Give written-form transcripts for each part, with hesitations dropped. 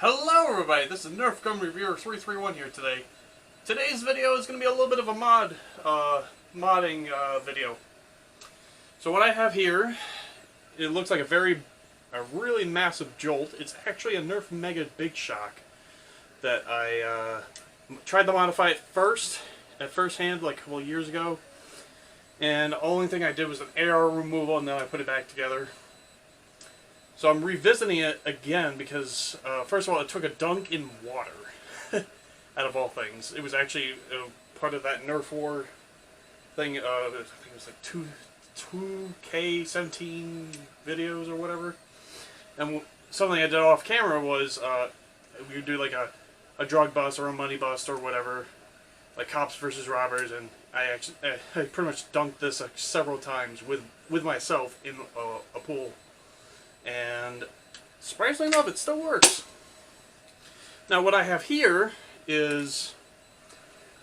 Hello everybody, this is Nerf Gun Reviewer 331 here today. Today's video is going to be a little bit of a modding video. So what I have here, it looks like a really massive jolt. It's actually a Nerf Mega BigShock that I tried to modify at first hand like a couple of years ago. And the only thing I did was an AR removal and then I put it back together. So I'm revisiting it again because, first of all, it took a dunk in water, out of all things. It was actually part of that Nerf War thing, I think it was like 2K17 videos or whatever. And something I did off camera was, we would do like a drug bust or a money bust or whatever, like cops versus robbers, and I pretty much dunked this several times with myself in a pool. And surprisingly enough, it still works. Now what I have here is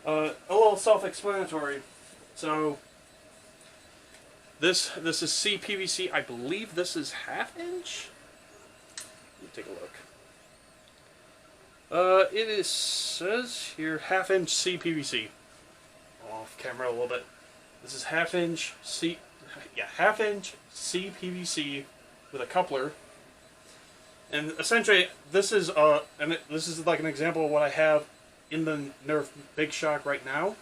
a little self-explanatory. So this is CPVC. I believe this is 1/2 inch. Let me take a look. It says here 1/2 inch CPVC. Off camera a little bit. This is 1/2 inch 1/2 inch CPVC with a coupler, and essentially this is this is like an example of what I have in the Nerf BigShock right now.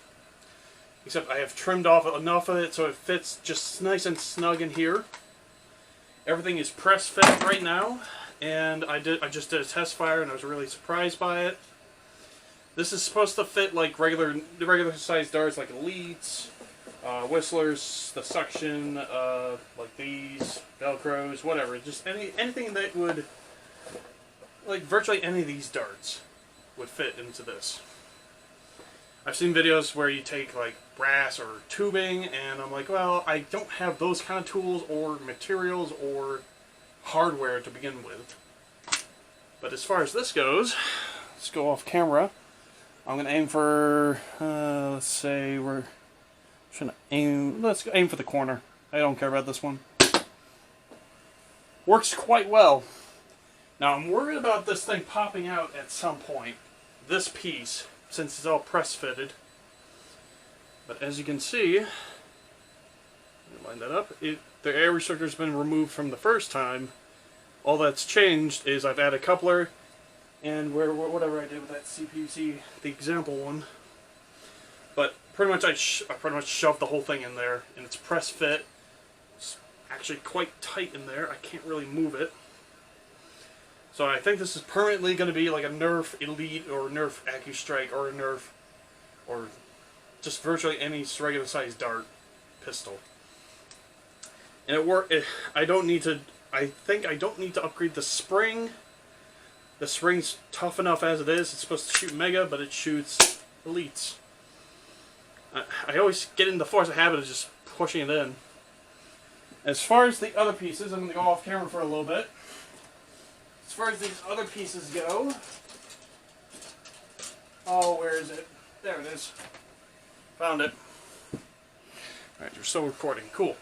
Except I have trimmed off enough of it so it fits just nice and snug in here. Everything is press fit right now, and I just did a test fire and I was really surprised by it. This is supposed to fit like regular size darts, like elites, whistlers, the suction, like these, velcros, whatever. Just anything that would, like virtually any of these darts would fit into this. I've seen videos where you take like brass or tubing, and I'm like, well, I don't have those kind of tools or materials or hardware to begin with. But as far as this goes, let's go off camera. I'm going to aim for, let's say let's aim for the corner. I don't care about this one. Works quite well. Now I'm worried about this thing popping out at some point. This piece, since it's all press fitted. But as you can see, line that up. The air restrictor's been removed from the first time. All that's changed is I've added a coupler, and whatever I did with that CPVC, the example one. But pretty much I pretty much shoved the whole thing in there, and it's press fit. It's actually quite tight in there. I can't really move it. So I think this is permanently going to be like a Nerf Elite or Nerf AccuStrike or a Nerf or just virtually any regular sized dart pistol. And I think I don't need to upgrade the spring. The spring's tough enough as it is. It's supposed to shoot Mega, but it shoots Elites. I always get in the force of habit of just pushing it in. As far as the other pieces, I'm going to go off camera for a little bit. As far as these other pieces go, oh, where is it? There it is. Found it. Alright, you're still recording. Cool.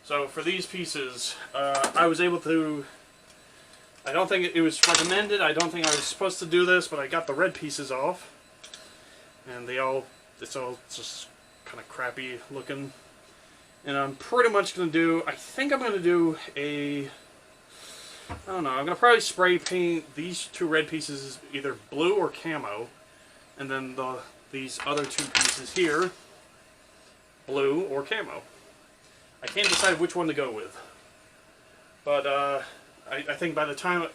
So for these pieces, I was able to, I don't think it was recommended, I don't think I was supposed to do this, but I got the red pieces off. And it's all just kind of crappy looking. And I'm pretty much going to do, I think I'm going to do I don't know, I'm going to probably spray paint these two red pieces either blue or camo. And then these other two pieces here, blue or camo. I can't decide which one to go with. But I think by the time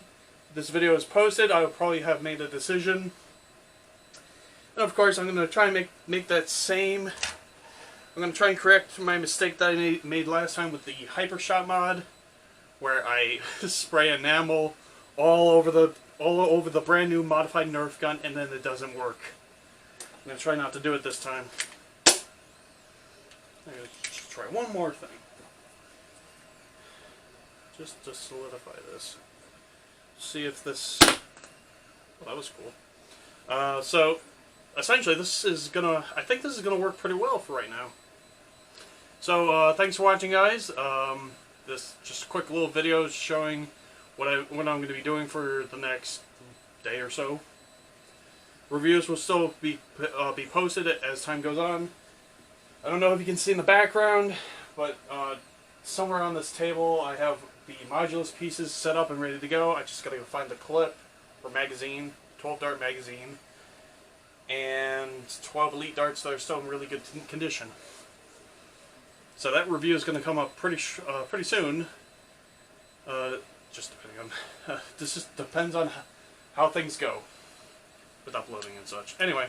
this video is posted, I'll probably have made a decision. And of course, I'm going to try and make that same. I'm going to try and correct my mistake that I made last time with the Hypershot mod, where I spray enamel all over the brand new modified Nerf gun, and then it doesn't work. I'm going to try not to do it this time. I'm going to try one more thing. Just to solidify this. See if this. Well, that was cool. So essentially, I think this is gonna work pretty well for right now. So thanks for watching, guys. This just a quick little video showing what I'm going to be doing for the next day or so. Reviews will still be posted as time goes on. I don't know if you can see in the background, but somewhere on this table I have the modulus pieces set up and ready to go. I just gotta go find the clip for magazine, 12 dart magazine, and 12 elite darts that are still in really good condition. So that review is going to come up pretty soon. Just depending on this just depends on how things go with uploading and such. Anyway,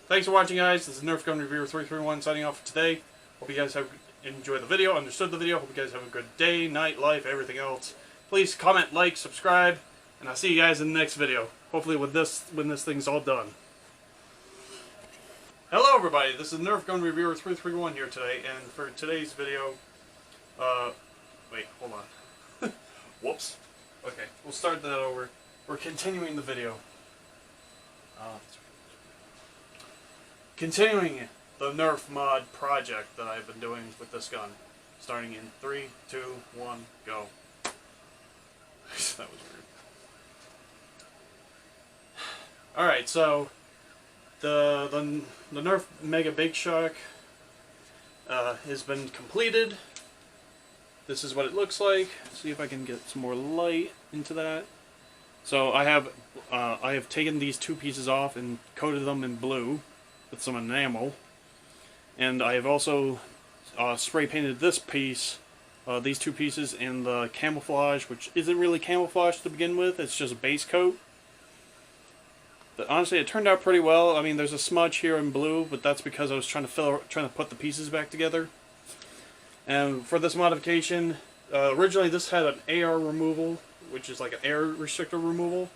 thanks for watching, guys. This is Nerf Gun Reviewer 331 signing off for today. Hope you guys have enjoyed the video, understood the video. Hope you guys have a good day, night, life, everything else. Please comment, like, subscribe, and I'll see you guys in the next video. Hopefully with this, when this thing's all done. Hello everybody, this is Nerf Gun Reviewer 331 here today, and for today's video, wait, hold on. Whoops. Okay, we'll start that over. We're continuing the video. Continuing the Nerf mod project that I've been doing with this gun. Starting in 3, 2, 1, go. That was weird. Alright, so the Nerf Mega BigShock has been completed. This is what it looks like. See if I can get some more light into that. So I have taken these two pieces off and coated them in blue with some enamel, and I have also spray painted this piece, these two pieces, in the camouflage, which isn't really camouflage to begin with. It's just a base coat. But honestly, it turned out pretty well. I mean, there's a smudge here in blue, but that's because I was trying to put the pieces back together. And for this modification, originally this had an AR removal, which is like an air restrictor removal.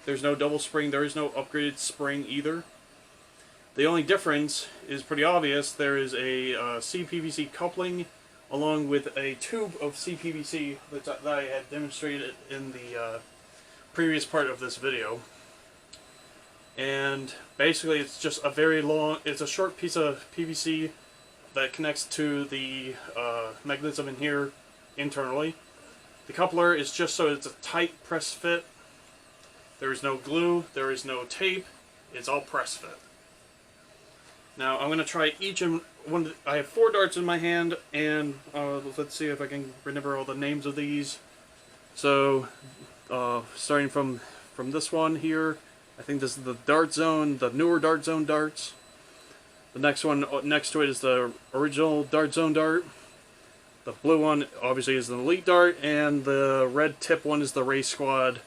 There's no double spring. There is no upgraded spring either. The only difference is pretty obvious. There is a CPVC coupling along with a tube of CPVC that I had demonstrated in the previous part of this video. And basically it's just a very long, it's a short piece of PVC that connects to the mechanism in here internally. The coupler is just so it's a tight press fit. There is no glue, there is no tape, it's all press fit. Now I'm going to try each and one. I have 4 darts in my hand, and let's see if I can remember all the names of these. So starting from this one here, I think this is the Dart Zone, the newer Dart Zone darts. The next one next to it is the original Dart Zone dart. The blue one obviously is the Elite dart, and the red tip one is the Race Squad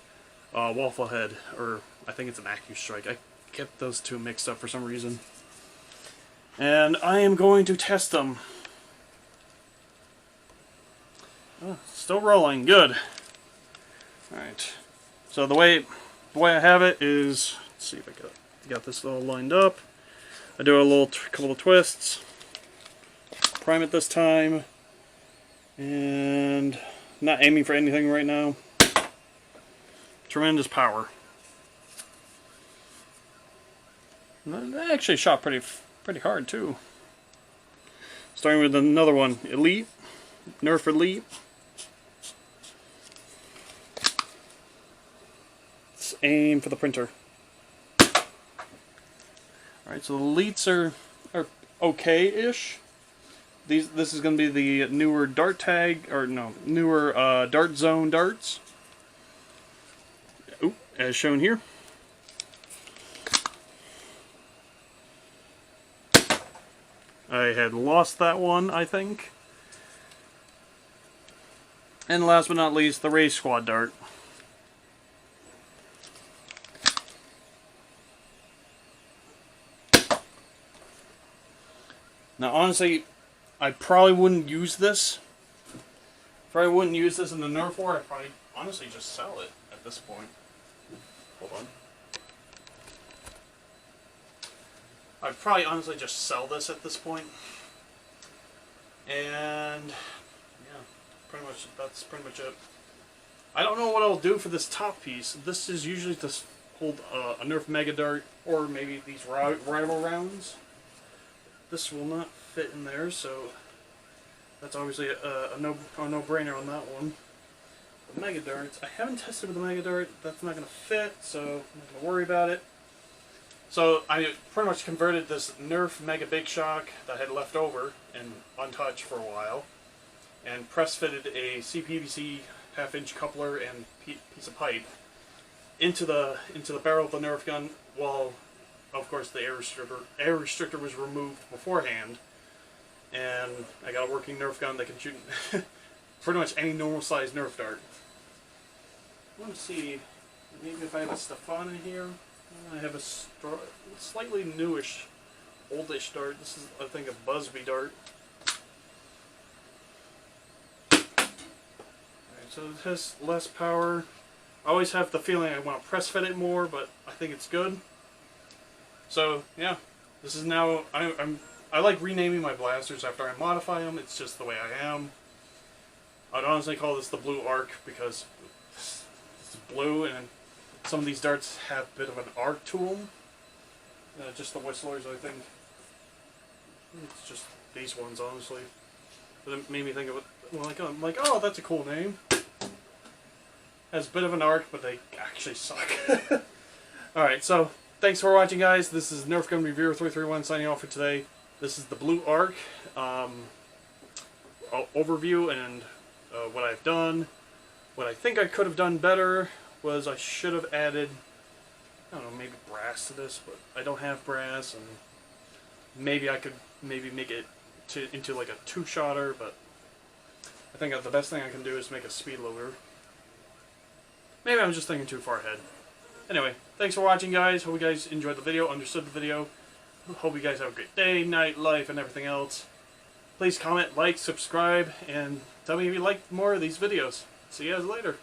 Waffle Head, or I think it's an AccuStrike. I get those two mixed up for some reason. And I am going to test them. Oh, still rolling, good. Alright, so the way I have it is, let's see if I got this all lined up. I do a couple of twists, prime it this time, and not aiming for anything right now. Tremendous power. And that actually shot pretty hard too. Starting with another one, Elite, Nerf Elite. Let's aim for the printer. Alright, so the Elites are okay-ish. This is going to be the newer Dart Tag, or no, newer Dart Zone darts. Oop, as shown here. I had lost that one, I think. And last but not least, the Race Squad dart. Now, honestly, I probably wouldn't use this. Probably wouldn't use this in the Nerf war. I'd probably honestly just sell it at this point. Hold on. I'd probably honestly just sell this at this point. And yeah, that's pretty much it. I don't know what I'll do for this top piece. This is usually to hold a Nerf Mega Dart, or maybe these rival rounds. This will not fit in there, so that's obviously a no-brainer on that one. the Mega Darts. I haven't tested with the Mega Dart. That's not going to fit, so I'm not going to worry about it. So I pretty much converted this Nerf Mega BigShock that I had left over and untouched for a while, and press fitted a CPVC half-inch coupler and piece of pipe into the barrel of the Nerf gun, while of course the air restrictor was removed beforehand, and I got a working Nerf gun that can shoot pretty much any normal sized Nerf dart. I want to see maybe if I have a Stefan in here. I have a slightly newish, oldish dart. This is, I think, a Busby dart. Alright, so it has less power. I always have the feeling I want to press fit it more, but I think it's good. So yeah, this is now. I like renaming my blasters after I modify them. It's just the way I am. I'd honestly call this the Blue Arc because it's blue, and some of these darts have a bit of an arc to them. Just the Whistlers, I think. It's just these ones, honestly. But it made me think of it. Well, I'm like, oh, that's a cool name. Has a bit of an arc, but they actually suck. Alright, so thanks for watching, guys. This is Nerf Gun Reviewer 331 signing off for today. This is the Blue Arc overview and what I've done. What I think I could have done better was I should have added, I don't know, maybe brass to this, but I don't have brass, and maybe I could make it into like a two-shotter, but I think the best thing I can do is make a speed loader. Maybe I'm just thinking too far ahead. Anyway, thanks for watching, guys. Hope you guys enjoyed the video, understood the video. Hope you guys have a great day, night, life, and everything else. Please comment, like, subscribe, and tell me if you like more of these videos. See you guys later.